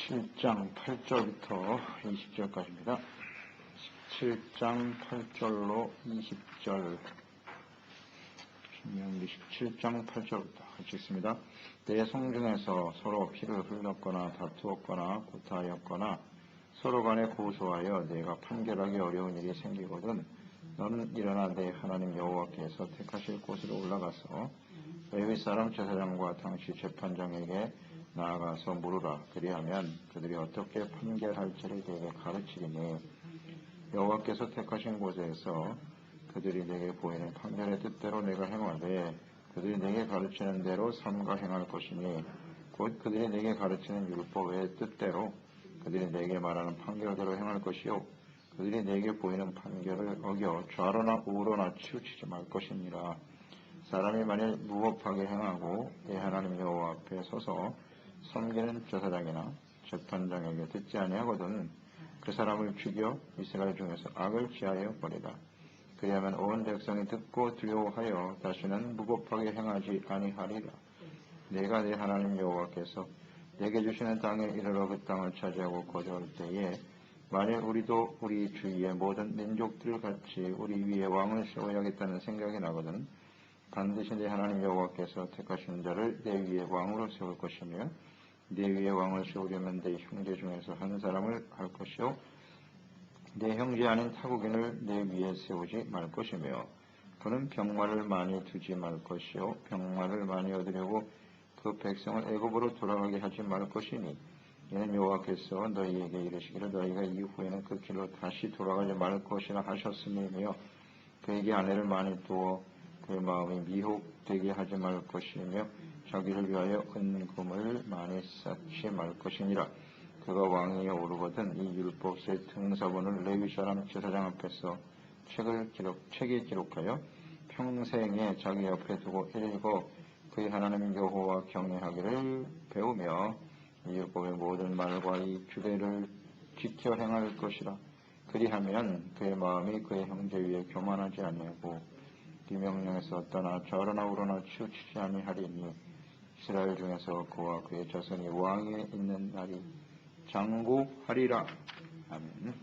17장 8절부터 20절까지입니다. 17장 8절로 20절. 신명기 17장 8절부터 같이 읽습니다. 내 성중에서 서로 피를 흘렸거나 다투었거나 구타하였거나 서로 간에 고소하여 내가 판결하기 어려운 일이 생기거든 너는 일어나 내 하나님 여호와께서 택하실 곳으로 올라가서 레위 사람 제사장과 당시 재판장에게 나아가서 물으라. 그리하면 그들이 어떻게 판결할지를 내게 가르치리니 여호와께서 택하신 곳에서 그들이 내게 보이는 판결의 뜻대로 내가 행하되 그들이 내게 가르치는 대로 삼가 행할 것이니 곧 그들이 내게 가르치는 율법의 뜻대로 그들이 내게 말하는 판결대로 행할 것이요 그들이 내게 보이는 판결을 어겨 좌로나 우로나 치우치지 말 것이니라. 사람이 만일 무법하게 행하고 내 하나님 여호와 앞에 서서 섬기는 제사장이나 재판장에게 듣지 아니하거든 그 사람을 죽여 이스라엘 중에서 악을 지하여 버리라. 그리하면 온 백성이 듣고 두려워하여 다시는 무법하게 행하지 아니하리라. 내가 내 하나님 여호와께서 내게 주시는 땅에 이르러 그 땅을 차지하고 거주할 때에 만일 우리도 우리 주위의 모든 민족들 같이 우리 위에 왕을 세워야겠다는 생각이 나거든 반드시 내 하나님 여호와께서 택하신 자를 내 위에 왕으로 세울 것이며 내 위에 왕을 세우려면 내 형제 중에서 한 사람을 할 것이요 내 형제 아닌 타국인을 내 위에 세우지 말 것이며 그는 병마를 많이 두지 말 것이요 병마를 많이 얻으려고 그 백성을 애굽으로 돌아가게 하지 말 것이니 이는 여호와께서 너희에게 이르시기를 너희가 이후에는 그 길로 다시 돌아가지 말 것이라 하셨음이며 그에게 아내를 많이 두어 그의 마음이 미혹되게 하지 말 것이며 자기를 위하여 은금을 많이 쌓지 말 것이니라. 그가 왕위에 오르거든 이 율법서의 등사본을 레위 사람 제사장 앞에서 책에 기록하여 평생에 자기 옆에 두고 읽어 그의 하나님 여호와 경외하기를 배우며 이 율법의 모든 말과 이 규례를 지켜 행할 것이라. 그리하면 그의 마음이 그의 형제 위에 교만하지 아니하고 이 명령에서 떠나 좌로나 우로나 치우치지 아니하리니 이스라엘 중에서 그와 그의 자손이 왕위에 있는 날이 장구하리라. 아멘.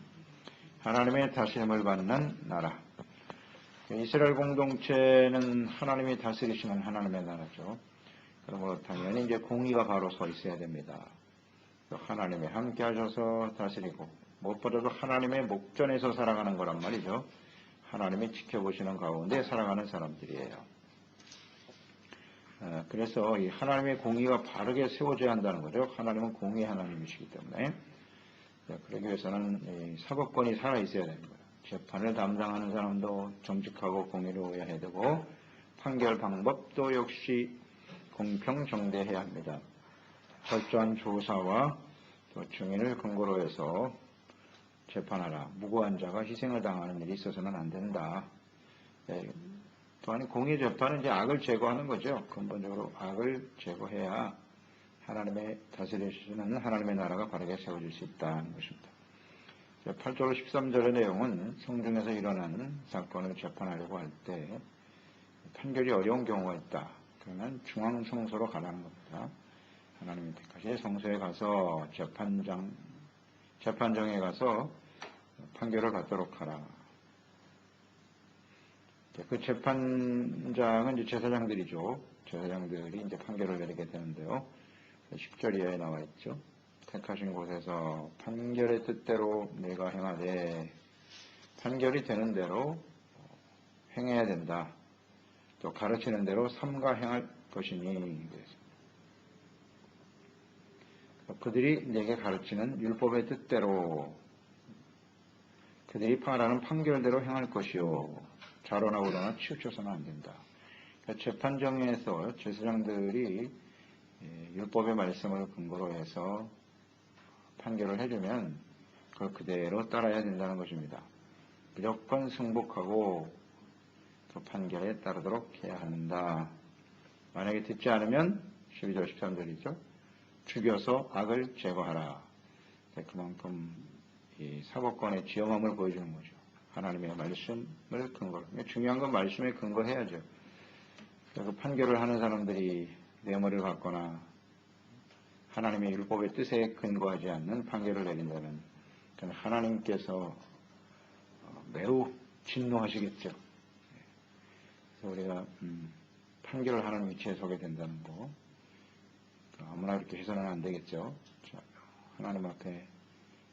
하나님의 다스림을 받는 나라. 이스라엘 공동체는 하나님이 다스리시는 하나님의 나라죠. 그러므로 당연히 이제 공의가 바로 서 있어야 됩니다. 하나님이 함께 하셔서 다스리고 무엇보다도 하나님의 목전에서 살아가는 거란 말이죠. 하나님이 지켜보시는 가운데 살아가는 사람들이에요. 그래서 이 하나님의 공의가 바르게 세워져야 한다는 거죠. 하나님은 공의의 하나님이시기 때문에 그러기 위해서는 사법권이 살아있어야 되는 거예요. 재판을 담당하는 사람도 정직하고 공의로워야 해야 되고 판결 방법도 역시 공평정대해야 합니다. 철저한 조사와 또 증인을 근거로 해서 재판하라. 무고한 자가 희생을 당하는 일이 있어서는 안 된다. 또한 공의 재판은 이제 악을 제거하는 거죠. 근본적으로 악을 제거해야 하나님의 다스리시는 하나님의 나라가 바르게 세워질 수 있다는 것입니다. 8절 13절의 내용은 성중에서 일어난 사건을 재판하려고 할 때 판결이 어려운 경우가 있다. 그러면 중앙성소로 가라는 겁니다. 하나님의 택하신 성소에 가서 재판정에 가서 판결을 받도록 하라. 그 재판장은 이제 제사장들이죠. 제사장들이 이제 판결을 내리게 되는데요. 10절 이하에 나와 있죠. 택하신 곳에서 판결의 뜻대로 내가 행하되 판결이 되는 대로 행해야 된다. 또 가르치는 대로 삼가 행할 것이니 그들이 내게 가르치는 율법의 뜻대로 그들이 말하는 판결대로 행할 것이요 좌로나 우로나 치우쳐서는 안 된다. 그러니까 재판정에서 제사장들이 율법의 말씀을 근거로 해서 판결을 해주면 그걸 그대로 따라야 된다는 것입니다. 무조건 승복하고 그 판결에 따르도록 해야 한다. 만약에 듣지 않으면 12절 13절이죠. 죽여서 악을 제거하라. 그만큼 이 사법권의 지엄함을 보여주는 거죠. 하나님의 말씀을 근거로. 중요한 건 말씀에 근거해야죠. 그 판결을 하는 사람들이 뇌물을 받거나 하나님의 율법의 뜻에 근거하지 않는 판결을 내린다면 하나님께서 매우 진노하시겠죠. 그래서 우리가 판결을 하는 위치에 서게 된다는 거 아무나 그렇게 해서는 안 되겠죠. 하나님 앞에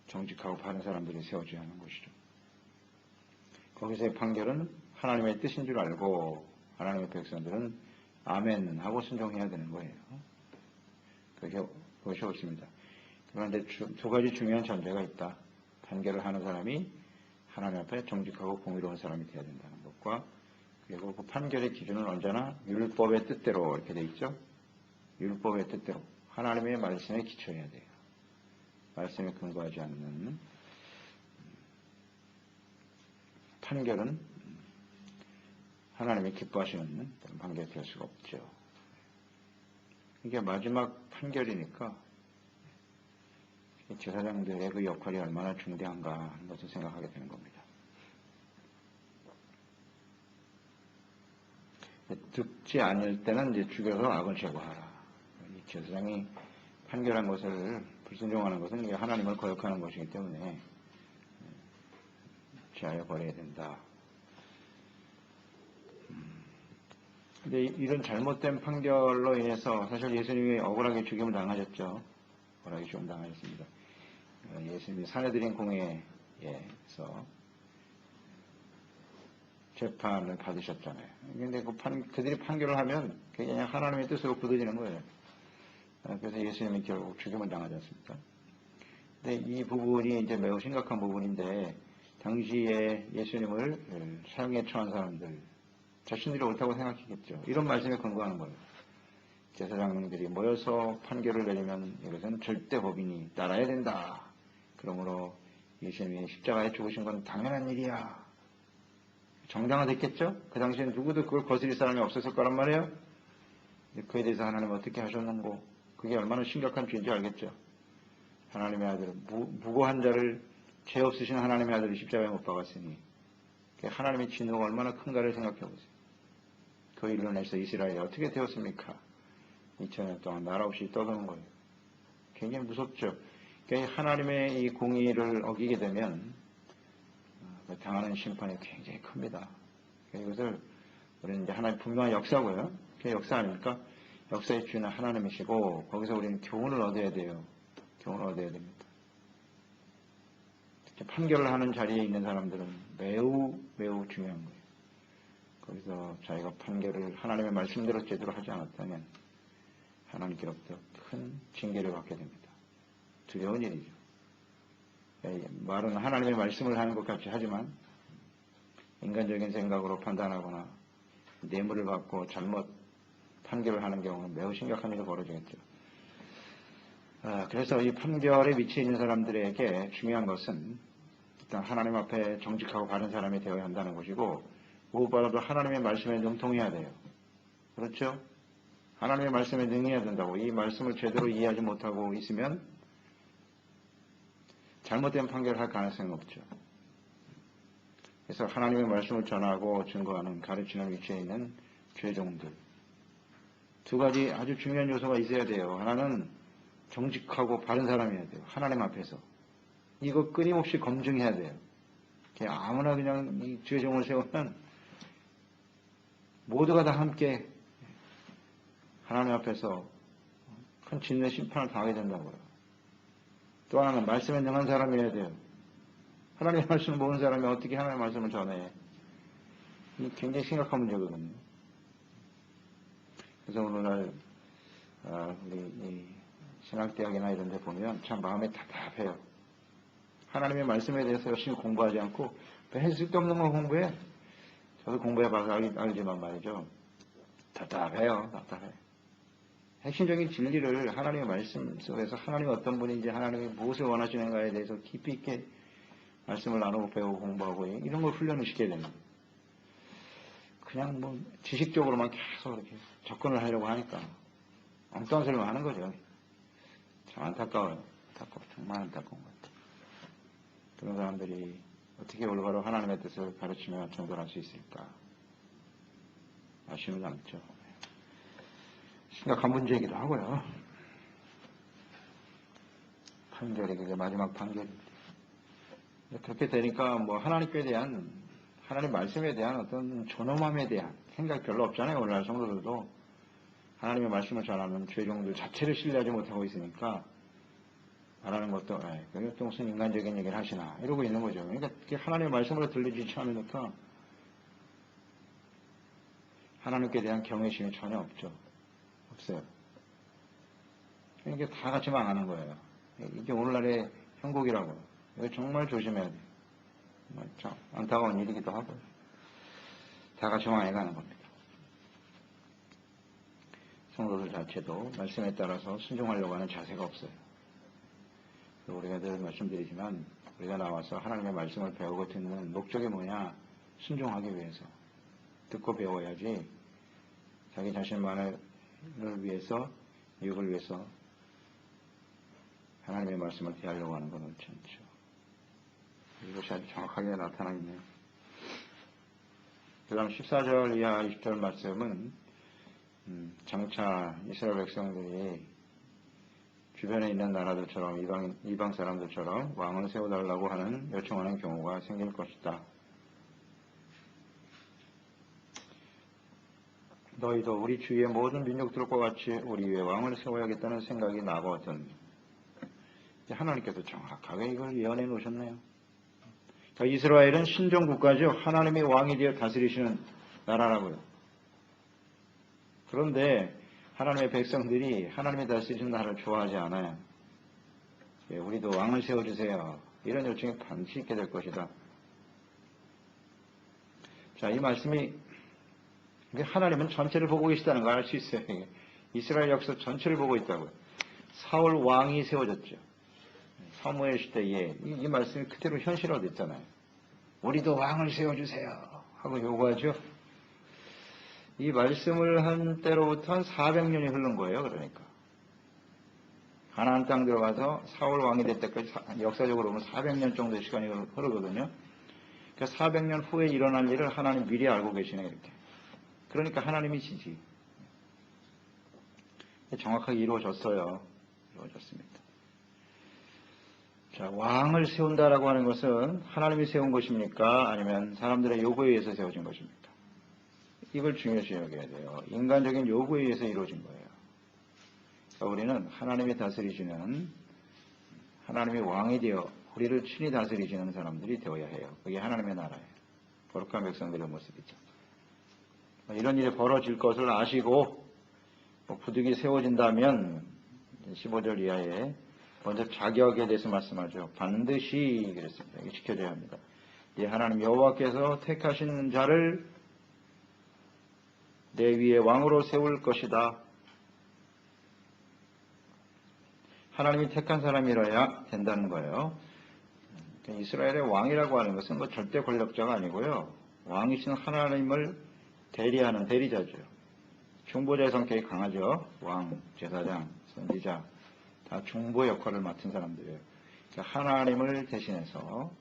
정직하고 바른 사람들이 세워져야 하는 것이죠. 거기서의 판결은 하나님의 뜻인 줄 알고 하나님의 백성들은 아멘 하고 순종해야 되는 거예요. 그것이 옳습니다. 그런데 두 가지 중요한 전제가 있다. 판결을 하는 사람이 하나님 앞에 정직하고 공의로운 사람이 되어야 된다는 것과 그리고 그 판결의 기준은 언제나 율법의 뜻대로 이렇게 돼 있죠. 율법의 뜻대로 하나님의 말씀에 기초해야 돼요. 말씀에 근거하지 않는 판결은 하나님이 기뻐하시는 판결이 될 수가 없죠. 이게 마지막 판결이니까 제사장들의 그 역할이 얼마나 중대한가 하는 것을 생각하게 되는 겁니다. 듣지 않을 때는 이제 죽여서 악을 제거하라. 이 제사장이 판결한 것을 불순종하는 것은 하나님을 거역하는 것이기 때문에 제하여 버려야 된다. 근데 이런 잘못된 판결로 인해서 사실 예수님이 억울하게 죽임을 당하셨죠. 억울하게 죽임 당하셨습니다. 예수님이 사내들인 공회에서 재판을 받으셨잖아요. 근데 그들이 판결을 하면 그냥 하나님의 뜻으로 굳어지는 거예요. 그래서 예수님이 결국 죽임을 당하지 않습니까? 근데 이 부분이 이제 매우 심각한 부분인데 당시에 예수님을 사형에 처한 사람들 자신들이 옳다고 생각했겠죠. 이런 말씀에 근거하는 거예요. 제사장들이 모여서 판결을 내리면 이것은 절대 법이니 따라야 된다. 그러므로 예수님이 십자가에 죽으신 건 당연한 일이야. 정당화됐겠죠? 그 당시엔 누구도 그걸 거스릴 사람이 없었을 거란 말이에요. 그에 대해서 하나님 어떻게 하셨는고 그게 얼마나 심각한 죄인지 알겠죠. 하나님의 아들은 무고한 자를 죄 없으신 하나님의 아들을 십자가에 못 박았으니 하나님의 진노가 얼마나 큰가를 생각해 보세요. 그 일로 인해서 이스라엘이 어떻게 되었습니까? 2000년 동안 나라 없이 떠도는 거예요. 굉장히 무섭죠. 그러니까 하나님의 이 공의를 어기게 되면 당하는 심판이 굉장히 큽니다. 이것을 우리는 이제 하나님 분명한 역사고요. 그게 역사 아닙니까? 역사의 주인은 하나님이시고 거기서 우리는 교훈을 얻어야 돼요. 교훈을 얻어야 됩니다. 특히 판결을 하는 자리에 있는 사람들은 매우 중요한 거예요. 거기서 자기가 판결을 하나님의 말씀대로 제대로 하지 않았다면 하나님께로부터 큰 징계를 받게 됩니다. 두려운 일이죠. 말은 하나님의 말씀을 하는 것 같이 하지만 인간적인 생각으로 판단하거나 뇌물을 받고 잘못 판결을 하는 경우는 매우 심각한 일이 벌어지겠죠. 그래서 이 판결에 위치해 있는 사람들에게 중요한 것은 일단 하나님 앞에 정직하고 바른 사람이 되어야 한다는 것이고 무엇보다도 하나님의 말씀에 능통해야 돼요. 그렇죠? 하나님의 말씀에 능해야 된다고. 이 말씀을 제대로 이해하지 못하고 있으면 잘못된 판결을 할 가능성이 없죠. 그래서 하나님의 말씀을 전하고 증거하는 가르치는 위치에 있는 죄종들. 두 가지 아주 중요한 요소가 있어야 돼요. 하나는 정직하고 바른 사람이어야 돼요. 하나님 앞에서. 이거 끊임없이 검증해야 돼요. 아무나 그냥 이 죄종을 세우면 모두가 다 함께 하나님 앞에서 큰 진노의 심판을 당하게 된다고요. 또 하나는 말씀에 능한 사람이어야 돼요. 하나님의 말씀을 모르는 사람이 어떻게 하나님의 말씀을 전해? 이 굉장히 심각한 문제거든요. 그래서 오늘날 우리 신학대학이나 이런 데 보면 참 마음이 답답해요. 하나님의 말씀에 대해서 열심히 공부하지 않고 별 쓸데없는 걸 공부해. 저도 공부해봐서 알지만 말이죠. 답답해요. 답답해. 핵심적인 진리를 하나님의 말씀 속에서 하나님이 어떤 분인지 하나님이 무엇을 원하시는가에 대해서 깊이 있게 말씀을 나누고 배우고 공부하고 이런 걸 훈련을 시켜야 됩니다. 그냥 지식적으로만 계속 이렇게 접근을 하려고 하니까 엉뚱한 소리만 하는 거죠. 참 안타까워요. 정말 안타까운 것 같아요. 그런 사람들이 어떻게 올바로 하나님의 뜻을 가르치며 전도할 수 있을까? 아쉬움이 남죠. 심각한 문제이기도 하고요. 판결이 그게 마지막 판결입니다. 그렇게 되니까 뭐 하나님께 대한 하나님 말씀에 대한 어떤 존엄함에 대한 생각 별로 없잖아요. 오늘날 성도들도 하나님의 말씀을 전하는 죄종들 자체를 신뢰하지 못하고 있으니까 말하는 것도 그게 또 무슨 인간적인 얘기를 하시나 이러고 있는 거죠. 그러니까 하나님의 말씀으로 들리지 않으니까 하나님께 대한 경외심이 전혀 없어요. 이게 다 같이 망하는 거예요. 이게 오늘날의 형국이라고요. 이거 정말 조심해야 돼요. 참 안타까운 일이기도 하고요. 다 같이 망해가는 겁니다. 성도들 자체도 말씀에 따라서 순종하려고 하는 자세가 없어요. 우리가 늘 말씀드리지만 우리가 나와서 하나님의 말씀을 배우고 듣는 목적이 뭐냐? 순종하기 위해서. 듣고 배워야지 자기 자신만을 위해서, 이익을 위해서 하나님의 말씀을 대하려고 하는 건 옳지 않죠. 이것이 아주 정확하게 나타나 있네요. 그 다음 14절 이하 20절 말씀은 장차 이스라엘 백성들이 주변에 있는 나라들처럼 이방 사람들처럼 왕을 세워달라고 하는 요청하는 경우가 생길 것이다. 너희도 우리 주위의 모든 민족들과 같이 우리 위에 왕을 세워야겠다는 생각이 나거든. 하나님께서 정확하게 이걸 예언해 놓으셨네요. 그러니까 이스라엘은 신정 국가죠. 하나님이 왕이 되어 다스리시는 나라라고요. 그런데 하나님의 백성들이 하나님의 다스리시는 나라를 좋아하지 않아요. 우리도 왕을 세워주세요. 이런 요청이 반드시 있게 될 것이다. 자, 이 말씀이 하나님은 전체를 보고 계시다는 걸 알 수 있어요. 이스라엘 역사 전체를 보고 있다고요. 사울 왕이 세워졌죠. 사무엘 시대에 이 말씀이 그대로 현실화됐잖아요. 우리도 왕을 세워주세요 하고 요구하죠. 이 말씀을 한 때로부터 한 400년이 흐른 거예요. 그러니까 가나안 땅 들어가서 사울 왕이 될 때까지 역사적으로 보면 400년 정도의 시간이 흐르거든요. 그러니까 400년 후에 일어날 일을 하나님 미리 알고 계시네 이렇게. 그러니까 하나님이시지. 정확하게 이루어졌어요. 이루어졌습니다. 자, 왕을 세운다라고 하는 것은 하나님이 세운 것입니까? 아니면 사람들의 요구에 의해서 세워진 것입니까? 이걸 중요시 여겨야 돼요. 인간적인 요구에 의해서 이루어진 거예요. 그러니까 우리는 하나님이 다스리시는, 하나님이 왕이 되어 우리를 친히 다스리시는 사람들이 되어야 해요. 그게 하나님의 나라예요. 거룩한 백성들의 모습이죠. 이런 일이 벌어질 것을 아시고 부득이 세워진다면 15절 이하에 먼저 자격에 대해서 말씀하죠. 반드시 그랬습니다. 이게 지켜져야 합니다. 예, 하나님 여호와께서 택하신 자를 내 위에 왕으로 세울 것이다. 하나님이 택한 사람이라야 된다는 거예요. 이스라엘의 왕이라고 하는 것은 뭐 절대 권력자가 아니고요. 왕이신 하나님을 대리하는 대리자죠. 중보자의 성격이 강하죠. 왕, 제사장, 선지자 다 중보 역할을 맡은 사람들이에요. 그러니까 하나님을 대신해서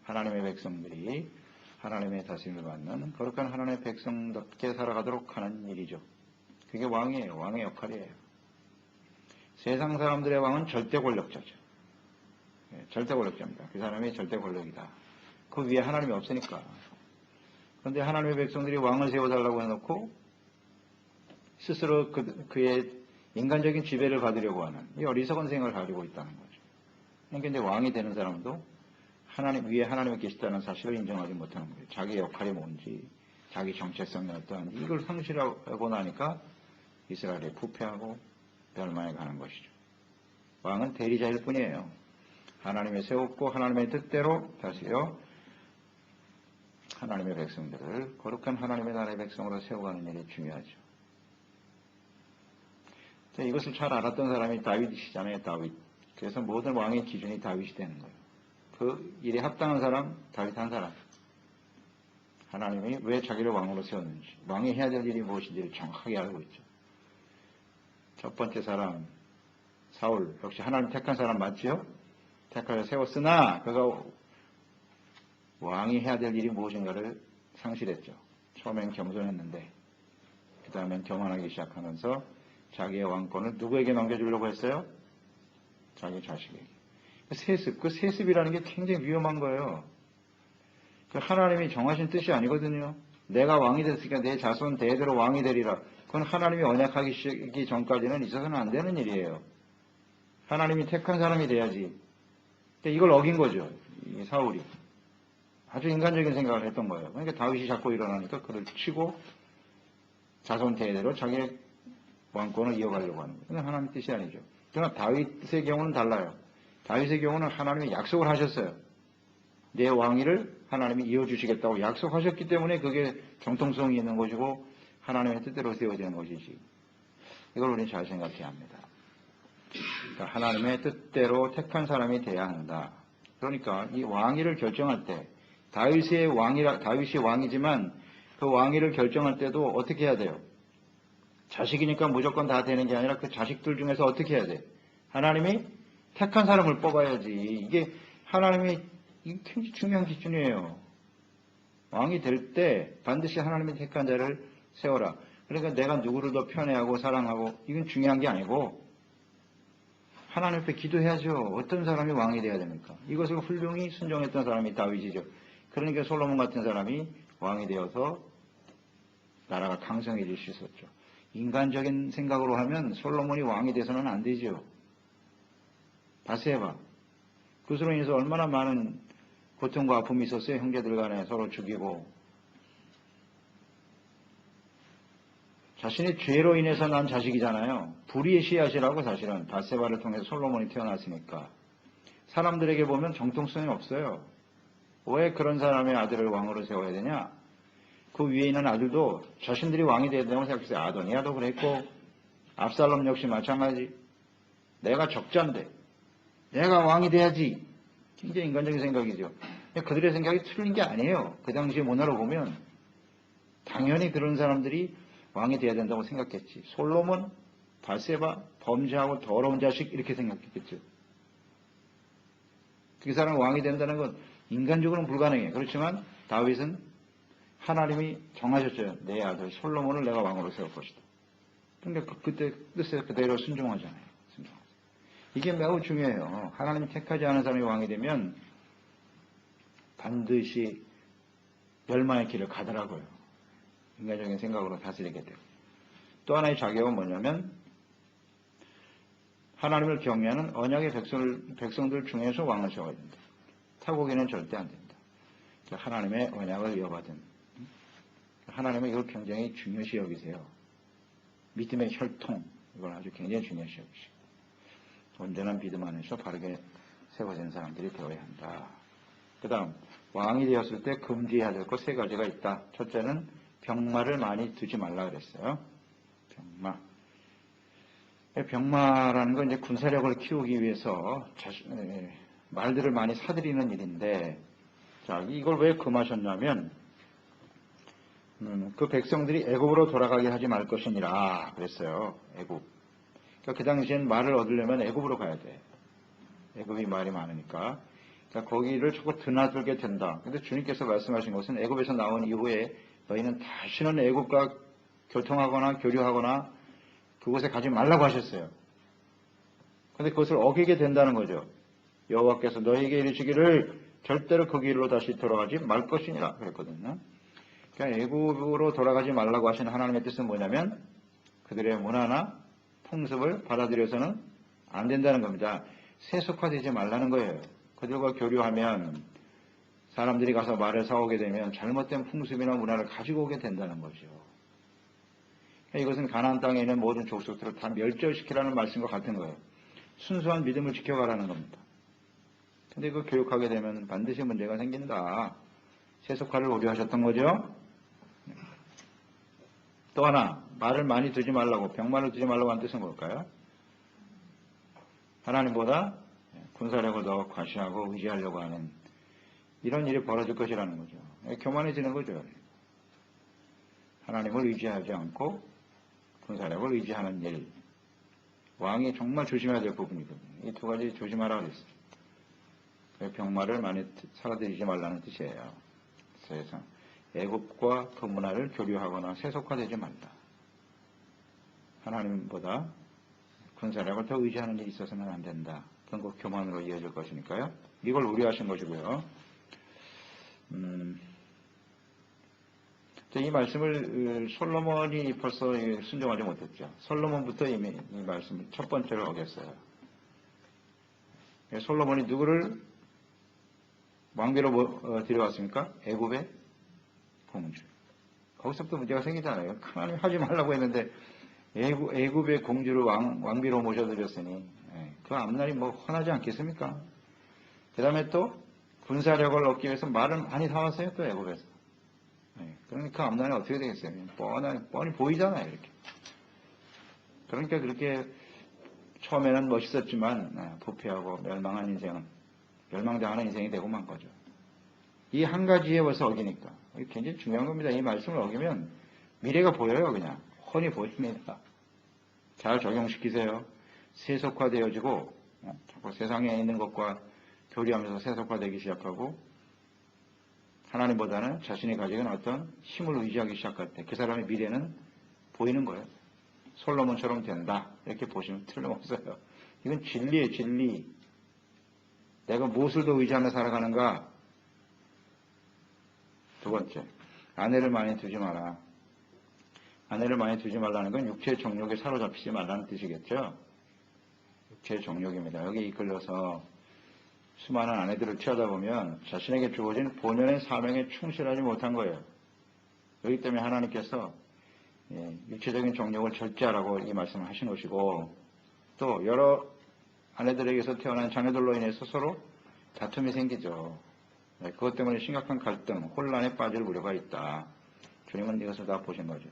하나님의 백성들이 하나님의 다스림을 받는 거룩한 하나님의 백성답게 살아가도록 하는 일이죠. 그게 왕이에요. 왕의 역할이에요. 세상 사람들의 왕은 절대 권력자죠. 절대 권력자입니다. 그 사람이 절대 권력이다. 그 위에 하나님이 없으니까. 그런데 하나님의 백성들이 왕을 세워달라고 해놓고 스스로 그의 인간적인 지배를 받으려고 하는 이 어리석은 생각을 가지고 있다는 거죠. 그러니까 이제 왕이 되는 사람도 하나님 위에 하나님이 계시다는 사실을 인정하지 못하는 거예요. 자기 역할이 뭔지, 자기 정체성이 어떠한지 이걸 상실하고 나니까 이스라엘이 부패하고 멸망해 가는 것이죠. 왕은 대리자일 뿐이에요. 하나님의 세웠고 하나님의 뜻대로 다시요 하나님의 백성들을 거룩한 하나님의 나라의 백성으로 세워가는 일이 중요하죠. 이것을 잘 알았던 사람이 다윗이잖아요. 다윗. 그래서 모든 왕의 기준이 다윗이 되는 거예요. 그 일에 합당한 사람, 다윗 한 사람. 하나님이 왜 자기를 왕으로 세웠는지, 왕이 해야 될 일이 무엇인지를 정확하게 알고 있죠. 첫 번째 사람, 사울. 역시 하나님 택한 사람 맞죠? 택하여 세웠으나 그가 왕이 해야 될 일이 무엇인가를 상실했죠. 처음엔 겸손했는데 그 다음엔 교만하기 시작하면서 자기의 왕권을 누구에게 넘겨주려고 했어요? 자기 자식에게. 세습, 그 세습이라는 게 굉장히 위험한 거예요. 하나님이 정하신 뜻이 아니거든요. 내가 왕이 됐으니까 내 자손 대대로 왕이 되리라. 그건 하나님이 언약하기 전까지는 있어서는 안 되는 일이에요. 하나님이 택한 사람이 돼야지. 이걸 어긴 거죠. 이 사울이. 아주 인간적인 생각을 했던 거예요. 그러니까 다윗이 자꾸 일어나니까 그를 치고 자손 대대로 자기의 왕권을 이어가려고 하는 거예요. 그건 하나님의 뜻이 아니죠. 그러나 다윗의 경우는 달라요. 다윗의 경우는 하나님이 약속을 하셨어요. 내 왕위를 하나님이 이어주시겠다고 약속하셨기 때문에 그게 정통성이 있는 것이고 하나님의 뜻대로 세워지는 것이지. 이걸 우리는 잘 생각해야 합니다. 그러니까 하나님의 뜻대로 택한 사람이 돼야 한다. 그러니까 이 왕위를 결정할 때 다윗이 왕이지만 그 왕위를 결정할 때도 어떻게 해야 돼요? 자식이니까 무조건 다 되는 게 아니라 그 자식들 중에서 어떻게 해야 돼? 하나님이 택한 사람을 뽑아야지. 이게 하나님이 굉장히 중요한 기준이에요. 왕이 될 때 반드시 하나님이 택한 자를 세워라. 그러니까 내가 누구를 더 편애하고 사랑하고 이건 중요한 게 아니고 하나님 앞에 기도해야죠. 어떤 사람이 왕이 돼야 됩니까? 이것을 훌륭히 순종했던 사람이 다윗이죠. 그러니까 솔로몬 같은 사람이 왕이 되어서 나라가 강성해질 수 있었죠. 인간적인 생각으로 하면 솔로몬이 왕이 돼서는 안 되죠. 바세바. 그것으로 인해서 얼마나 많은 고통과 아픔이 있었어요. 형제들 간에 서로 죽이고. 자신의 죄로 인해서 난 자식이잖아요. 불의의 씨앗이라고 사실은 바세바를 통해서 솔로몬이 태어났으니까. 사람들에게 보면 정통성이 없어요. 왜 그런 사람의 아들을 왕으로 세워야 되냐? 그 위에 있는 아들도 자신들이 왕이 되어야 된다고 생각했어요. 아도니아도 그랬고 압살롬 역시 마찬가지. 내가 적자인데 내가 왕이 돼야지. 굉장히 인간적인 생각이죠. 그들의 생각이 틀린 게 아니에요. 그 당시 문화로 보면 당연히 그런 사람들이 왕이 돼야 된다고 생각했지. 솔로몬, 바세바, 범죄하고 더러운 자식 이렇게 생각했겠죠. 그 사람이 왕이 된다는 건 인간적으로는 불가능해요. 그렇지만 다윗은 하나님이 정하셨어요. 내 아들 솔로몬을 내가 왕으로 세울 것이다. 그러니까 그때 뜻에 그대로 순종하잖아요. 이게 매우 중요해요. 하나님이 택하지 않은 사람이 왕이 되면 반드시 멸망의 길을 가더라고요. 인간적인 생각으로 다스리게 되고. 또 하나의 자격은 뭐냐면 하나님을 경외하는 언약의 백성들 중에서 왕을 세워야 된다. 타국에는 절대 안 된다. 하나님의 언약을 이어받은. 하나님은 이걸 굉장히 중요시 여기세요. 믿음의 혈통. 이걸 아주 굉장히 중요시 여기시고. 온전한 믿음 안에서 바르게 세워진 사람들이 되어야 한다. 그 다음 왕이 되었을 때 금지해야 될 것 세 가지가 있다. 첫째는 병마를 많이 두지 말라 그랬어요. 병마. 병마라는 건 이제 군사력을 키우기 위해서 말들을 많이 사들이는 일인데, 자, 이걸 왜 금하셨냐면, 그 백성들이 애굽으로 돌아가게 하지 말 것이니라 그랬어요. 애굽. 그러니까 그 당시엔 말을 얻으려면 애굽으로 가야 돼. 애굽이 말이 많으니까. 그러니까 거기를 자꾸 드나들게 된다. 근데 주님께서 말씀하신 것은 애굽에서 나온 이후에 너희는 다시는 애굽과 교통하거나 교류하거나 그곳에 가지 말라고 하셨어요. 근데 그것을 어기게 된다는 거죠. 여호와께서 너희에게 이르시기를 절대로 그 길로 다시 돌아가지 말 것이니라 그랬거든요. 그러니까 애굽으로 돌아가지 말라고 하신 하나님의 뜻은 뭐냐면 그들의 문화나 풍습을 받아들여서는 안 된다는 겁니다. 세속화되지 말라는 거예요. 그들과 교류하면 사람들이 가서 말을 사오게 되면 잘못된 풍습이나 문화를 가지고 오게 된다는 거죠. 이것은 가나안 땅에 있는 모든 족속들을 다 멸절시키라는 말씀과 같은 거예요. 순수한 믿음을 지켜가라는 겁니다. 근데 그 교육하게 되면 반드시 문제가 생긴다. 세속화를 우려하셨던 거죠. 또 하나, 말을 많이 두지 말라고, 병마를 두지 말라고 하는 뜻은 뭘까요? 하나님보다 군사력을 더 과시하고 의지하려고 하는 이런 일이 벌어질 것이라는 거죠. 교만해지는 거죠. 하나님을 의지하지 않고 군사력을 의지하는 일. 왕이 정말 조심해야 될 부분이거든요. 이 두 가지 조심하라 그랬어요. 병마를 많이 사라지지 말라는 뜻이에요. 세상. 애굽과 그 문화를 교류하거나 세속화되지 말라. 하나님보다 군사력을 더 의지하는 일이 있어서는 안 된다. 어떤 그 교만으로 이어질 것이니까요. 이걸 우려하신 것이고요. 이 말씀을 솔로몬이 벌써 순종하지 못했죠. 솔로몬부터 이미 이 말씀을 첫 번째로 어겼어요. 솔로몬이 누구를 왕비로 데려왔습니까? 애굽의 공주. 거기서부터 문제가 생기잖아요. 하나님 하지 말라고 했는데 애굽의 공주를 왕비로 모셔드렸으니 그 앞날이 뭐 훤하지 않겠습니까? 그 다음에 또 군사력을 얻기 위해서 말을 많이 사왔어요. 또 애굽에서. 그러니까 그 앞날이 어떻게 되겠어요? 뻔히 보이잖아요. 이렇게. 그러니까 그렇게 처음에는 멋있었지만 부패하고 멸망당하는 인생이 되고 만 거죠. 이 한 가지에 벌써 어기니까. 굉장히 중요한 겁니다. 이 말씀을 어기면 미래가 보여요. 그냥 훤히 보입니다. 잘 적용시키세요. 세속화되어지고 자꾸 세상에 있는 것과 교류하면서 세속화되기 시작하고 하나님보다는 자신이 가지고 있는 어떤 힘을 의지하기 시작할 때 그 사람의 미래는 보이는 거예요. 솔로몬처럼 된다. 이렇게 보시면 틀림없어요. 이건 진리예요. 진리. 내가 무엇을 더 의지하며 살아가는가? 두 번째, 아내를 많이 두지 마라. 아내를 많이 두지 말라는 건 육체의 정욕에 사로잡히지 말라는 뜻이겠죠. 육체의 정욕입니다. 여기 이끌려서 수많은 아내들을 취하다 보면 자신에게 주어진 본연의 사명에 충실하지 못한 거예요. 여기 때문에 하나님께서 육체적인 정욕을 절제하라고 이 말씀을 하신 것이고, 또 여러 아내들에게서 태어난 자녀들로 인해서 서로 다툼이 생기죠. 그것 때문에 심각한 갈등, 혼란에 빠질 우려가 있다. 주님은 이것을 다 보신 거죠.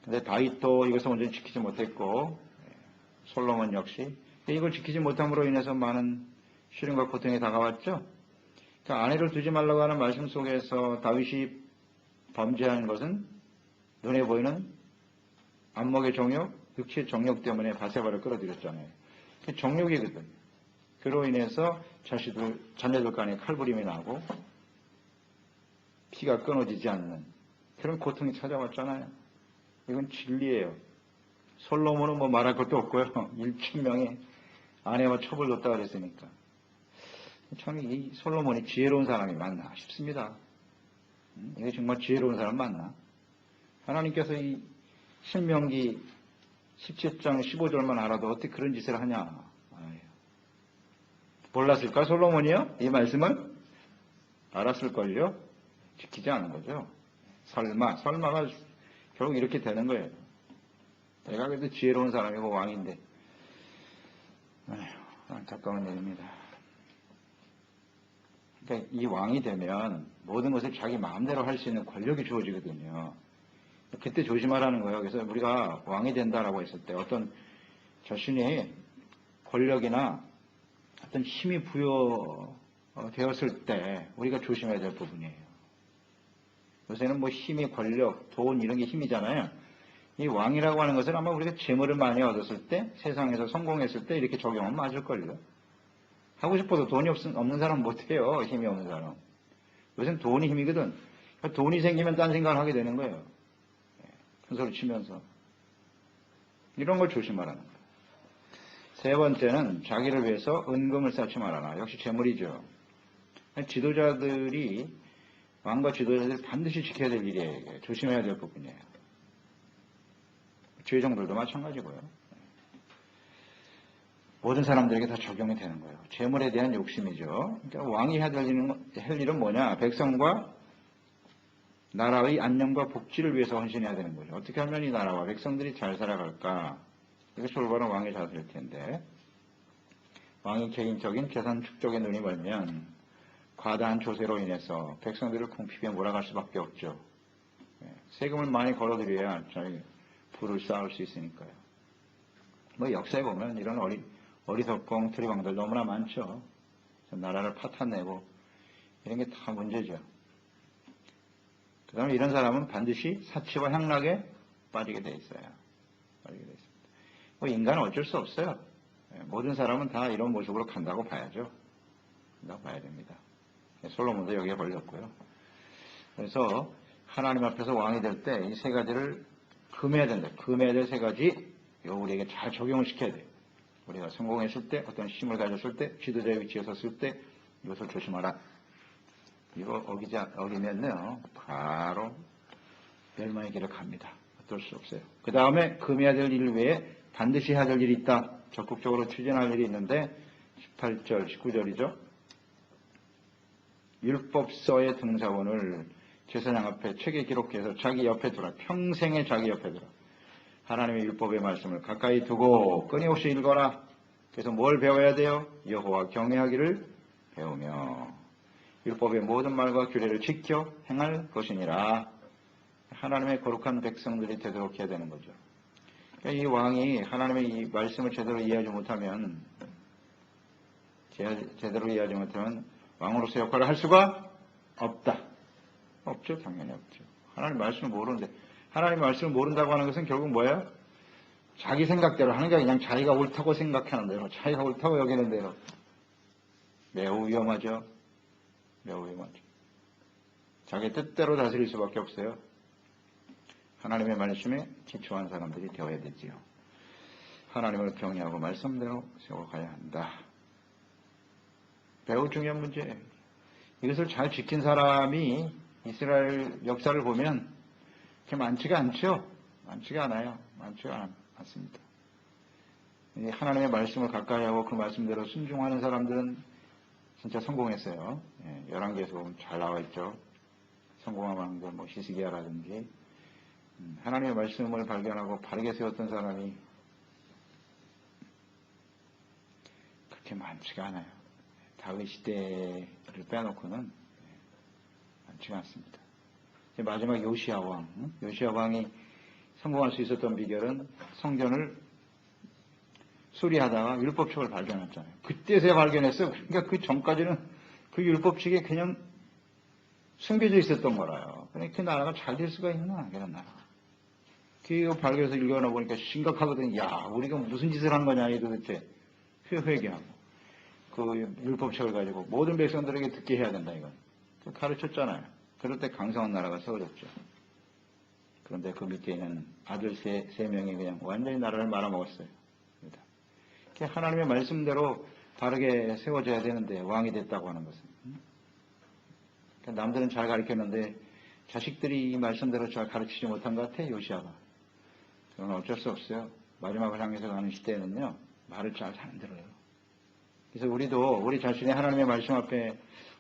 근데 다윗도 이것을 완전히 지키지 못했고 솔로몬 역시 이걸 지키지 못함으로 인해서 많은 시련과 고통이 다가왔죠. 그러니까 아내를 두지 말라고 하는 말씀 속에서 다윗이 범죄한 것은 눈에 보이는 안목의 정욕, 육체의 정욕 때문에 바세바를 끌어들였잖아요. 정욕이거든. 그로 인해서 자녀들 간에 칼부림이 나고 피가 끊어지지 않는 그런 고통이 찾아왔잖아요. 이건 진리예요. 솔로몬은 뭐 말할 것도 없고요. 1,000명의 아내와 첩을 뒀다 그랬으니까. 참 이 솔로몬이 지혜로운 사람이 맞나 싶습니다. 이게 정말 지혜로운 사람 맞나? 하나님께서 이 신명기 17장 15절만 알아도 어떻게 그런 짓을 하냐. 몰랐을까 솔로몬이요? 이 말씀을? 알았을걸요? 지키지 않은 거죠. 설마가 결국 이렇게 되는 거예요. 내가 그래도 지혜로운 사람이고 왕인데 안타까운 일입니다. 그러니까 이 왕이 되면 모든 것을 자기 마음대로 할 수 있는 권력이 주어지거든요. 그때 조심하라는 거예요. 그래서 우리가 왕이 된다라고 했을 때 어떤 자신의 권력이나 어떤 힘이 부여되었을 때 우리가 조심해야 될 부분이에요. 요새는 뭐 힘이 권력, 돈 이런 게 힘이잖아요. 이 왕이라고 하는 것은 아마 우리가 재물을 많이 얻었을 때 세상에서 성공했을 때 이렇게 적용하면 맞을걸요. 하고 싶어도 돈이 없는 사람은 못해요. 힘이 없는 사람. 요새는 돈이 힘이거든. 그러니까 돈이 생기면 딴 생각을 하게 되는 거예요. 큰 소리 치면서. 이런 걸 조심하라는 거예요. 세 번째는 자기를 위해서 은금을 쌓지 말아라. 역시 재물이죠. 지도자들이 왕과 지도자들이 반드시 지켜야 될 일이에요. 조심해야 될 부분이에요. 죄종들도 마찬가지고요. 모든 사람들에게 다 적용이 되는 거예요. 재물에 대한 욕심이죠. 그러니까 왕이 해야 할 일은 뭐냐? 백성과 나라의 안녕과 복지를 위해서 헌신해야 되는 거죠. 어떻게 하면 이 나라와 백성들이 잘 살아갈까? 이것이 올바른 왕의 자세일 텐데 왕이 개인적인 재산 축적에 눈이 멀면 과다한 조세로 인해서 백성들을 궁핍에 몰아갈 수밖에 없죠. 세금을 많이 걸어들여야 자기 부를 쌓을 수 있으니까요. 뭐 역사에 보면 이런 어리석고 엉터리 왕들 너무나 많죠. 나라를 파탄내고 이런 게 다 문제죠. 그 다음에 이런 사람은 반드시 사치와 향락에 빠지게 돼 있어요. 뭐 인간은 어쩔 수 없어요. 모든 사람은 다 이런 모습으로 간다고 봐야죠. 간다고 봐야 됩니다. 솔로몬도 여기에 걸렸고요. 그래서 하나님 앞에서 왕이 될 때 이 세 가지를 금해야 된다. 금해야 될 세 가지 이거 우리에게 잘 적용을 시켜야 돼요. 우리가 성공했을 때, 어떤 힘을 가졌을 때, 지도자의 위치에 섰을 때 이것을 조심하라. 이거 어기면요 바로 멸망의 길을 갑니다. 어쩔 수 없어요. 그 다음에 금해야 될 일 외에 반드시 해야 될 일이 있다. 적극적으로 추진할 일이 있는데 18절, 19절이죠. 율법서의 등사본을 제사장 앞에 책에 기록해서 자기 옆에 두라. 평생에 자기 옆에 두라. 하나님의 율법의 말씀을 가까이 두고 끊임없이 읽어라. 그래서 뭘 배워야 돼요? 여호와 경외하기를 배우며 율법의 모든 말과 규례를 지켜 행할 것이니라. 하나님의 거룩한 백성들이 되도록 해야 되는 거죠. 그러니까 이 왕이 하나님의 이 말씀을 제대로 이해하지 못하면 왕으로서 역할을 할 수가 없다. 없죠. 당연히 없죠. 하나님 말씀을 모르는데 하나님 말씀을 모른다고 하는 것은 결국 뭐예요? 자기 생각대로 하는 게 그냥 자기가 옳다고 생각하는 대로 자기가 옳다고 여기는 대로. 매우 위험하죠. 매우 위험하죠. 자기 뜻대로 다스릴 수밖에 없어요. 하나님의 말씀에 기초한 사람들이 되어야 되지요. 하나님을 경외하고 말씀대로 세워가야 한다. 매우 중요한 문제예요. 이것을 잘 지킨 사람이 이스라엘 역사를 보면 그렇게 많지가 않죠. 많지가 않아요. 많지가 않습니다. 하나님의 말씀을 가까이 하고 그 말씀대로 순종하는 사람들은 진짜 성공했어요. 열왕기에서 보면 잘 나와 있죠. 성공한 왕들, 히스기야라든지 하나님의 말씀을 발견하고 바르게 세웠던 사람이 그렇게 많지가 않아요. 다윗 시대를 빼놓고는 많지가 않습니다. 마지막 요시야 왕, 요시야 왕이 성공할 수 있었던 비결은 성전을 수리하다가 율법책을 발견했잖아요. 그때서야 발견했어요. 그러니까 그 전까지는 그 율법책에 그냥 숨겨져 있었던 거라요. 그러니까 그 나라가 잘 될 수가 있나, 그런 나라. 그거 발견해서 읽어나 보니까 심각하거든요. 야, 우리가 무슨 짓을 한 거냐, 이 도대체. 회개하고. 그 율법책을 가지고 모든 백성들에게 듣게 해야 된다, 이건. 가르쳤잖아요. 그럴 때 강성한 나라가 세워졌죠. 그런데 그 밑에 있는 아들 세 명이 그냥 완전히 나라를 말아먹었어요. 하나님의 말씀대로 바르게 세워져야 되는데 왕이 됐다고 하는 것은. 남들은 잘 가르쳤는데 자식들이 이 말씀대로 잘 가르치지 못한 것 같아요. 요시아가. 그건 어쩔 수 없어요. 마지막을 향해서 가는 시대에는요. 말을 잘 안 들어요. 그래서 우리도 우리 자신이 하나님의 말씀 앞에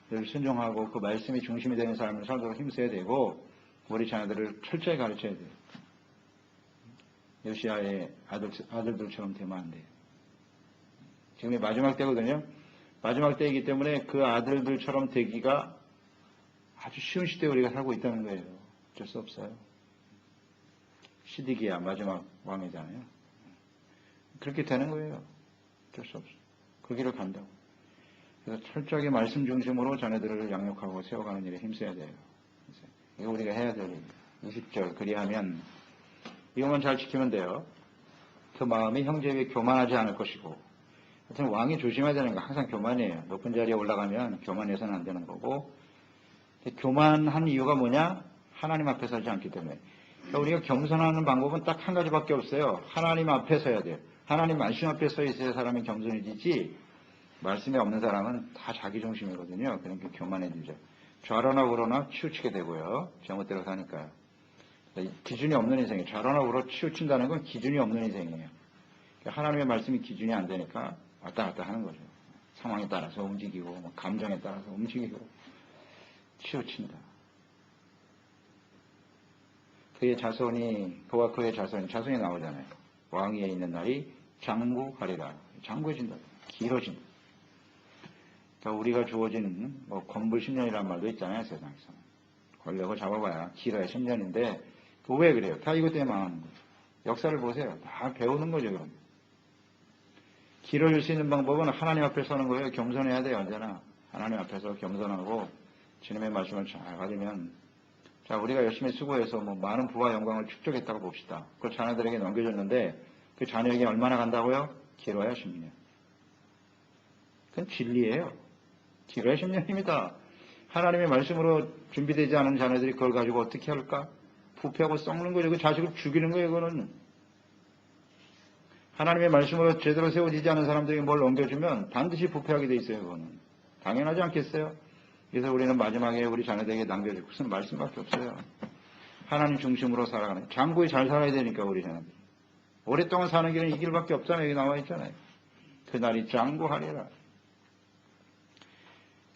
늘 순종하고 그 말씀이 중심이 되는 삶을 살도록 힘써야 되고 우리 자녀들을 철저히 가르쳐야 돼요. 요시아의 아들들처럼 되면 안 돼요. 지금이 마지막 때거든요. 마지막 때이기 때문에 그 아들들처럼 되기가 아주 쉬운 시대에 우리가 살고 있다는 거예요. 어쩔 수 없어요. 시디기야 마지막 왕이잖아요. 그렇게 되는 거예요. 어쩔 수 없어요. 그 길을 간다고. 그래서 철저하게 말씀 중심으로 자녀들을 양육하고 세워가는 일에 힘써야 돼요. 이거 우리가 해야 될 일이에요. 20절 그리하면 이것만 잘 지키면 돼요. 그 마음이 형제 위에 교만하지 않을 것이고 하여튼 왕이 조심해야 되는 거 항상 교만이에요. 높은 자리에 올라가면 교만해서는 안 되는 거고 교만한 이유가 뭐냐? 하나님 앞에 서지 않기 때문에. 그러니까 우리가 겸손하는 방법은 딱 한 가지밖에 없어요. 하나님 앞에 서야 돼요. 하나님 말씀 앞에 서 있어야 사람이 겸손해지지 말씀이 없는 사람은 다 자기 중심이거든요. 그러니까 교만해지죠. 좌로나 우로나 치우치게 되고요. 제멋대로 사니까요. 기준이 없는 인생이에요. 좌로나 우로 치우친다는 건 기준이 없는 인생이에요. 그러니까 하나님의 말씀이 기준이 안 되니까 왔다 갔다 하는 거죠. 상황에 따라서 움직이고 감정에 따라서 움직이고 치우친다. 그와 그의 자손이 나오잖아요. 왕위에 있는 날이 장구하리라. 장구해진다. 길어진다. 그러니까 우리가 주어진 건불 10년이라는 말도 있잖아요. 세상에서. 권력을 잡아봐야 길어야 10년인데 왜 그래요? 다 이것 때문에 망하는 거예요. 역사를 보세요. 다 배우는 거죠. 그럼. 길어질 수 있는 방법은 하나님 앞에 서는 거예요. 겸손해야 돼요. 언제나. 하나님 앞에서 겸손하고 주님의 말씀을 잘 받으면 자 우리가 열심히 수고해서 많은 부와 영광을 축적했다고 봅시다. 그걸 자녀들에게 넘겨줬는데 그 자녀에게 얼마나 간다고요? 길어야 10년. 그건 진리예요. 길어야 10년입니다. 하나님의 말씀으로 준비되지 않은 자녀들이 그걸 가지고 어떻게 할까? 부패하고 썩는 거죠. 그 자식을 죽이는 거예요. 그거는. 하나님의 말씀으로 제대로 세워지지 않은 사람들에게 뭘 넘겨주면 반드시 부패하게 돼 있어요. 그거는 당연하지 않겠어요? 그래서 우리는 마지막에 우리 자녀들에게 남겨줄 것은 말씀밖에 없어요. 하나님 중심으로 살아가는, 장구히 잘 살아야 되니까 우리 자녀들. 오랫동안 사는 길은 이 길밖에 없잖아요. 여기 나와 있잖아요. 그날이 장구하리라.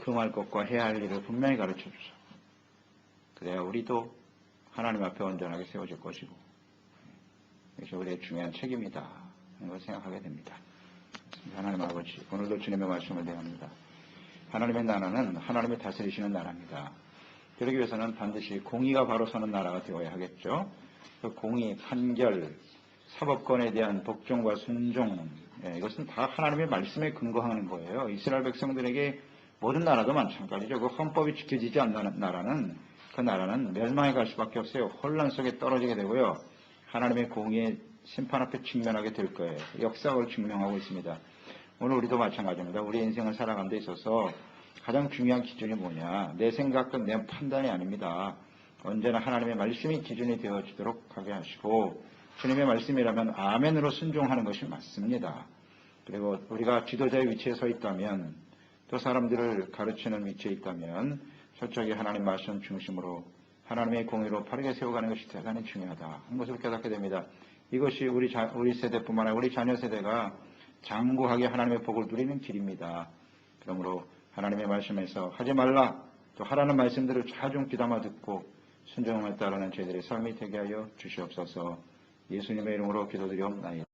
금할 것과 해야 할 일을 분명히 가르쳐 주소. 그래야 우리도 하나님 앞에 온전하게 세워질 것이고, 그래서 우리의 중요한 책임이다 하는 걸 생각하게 됩니다. 하나님 아버지, 오늘도 주님의 말씀을 대합니다. 하나님의 나라는 하나님이 다스리시는 나라입니다. 그러기 위해서는 반드시 공의가 바로 서는 나라가 되어야 하겠죠. 그 공의, 판결, 사법권에 대한 복종과 순종, 이것은 다 하나님의 말씀에 근거하는 거예요. 이스라엘 백성들에게 모든 나라도 마찬가지죠. 그 헌법이 지켜지지 않는 나라는, 그 나라는 멸망에 갈 수밖에 없어요. 혼란 속에 떨어지게 되고요. 하나님의 공의의 심판 앞에 직면하게 될 거예요. 역사가 그걸 증명하고 있습니다. 오늘 우리도 마찬가지입니다. 우리 인생을 살아가는 데 있어서 가장 중요한 기준이 뭐냐. 내 생각과 내 판단이 아닙니다. 언제나 하나님의 말씀이 기준이 되어지도록 하게 하시고, 주님의 말씀이라면 아멘으로 순종하는 것이 맞습니다. 그리고 우리가 지도자의 위치에 서 있다면, 또 사람들을 가르치는 위치에 있다면 철저히 하나님 말씀 중심으로 하나님의 공의로 바르게 세워가는 것이 대단히 중요하다 하는 것을 깨닫게 됩니다. 이것이 우리 세대뿐만 아니라 우리 자녀 세대가 장구하게 하나님의 복을 누리는 길입니다. 그러므로 하나님의 말씀에서 하지 말라, 또 하라는 말씀들을 자중 귀담아 듣고 순종을 따르는 저희들의 삶이 되게 하여 주시옵소서. 예수님의 이름으로 기도드리옵나이다.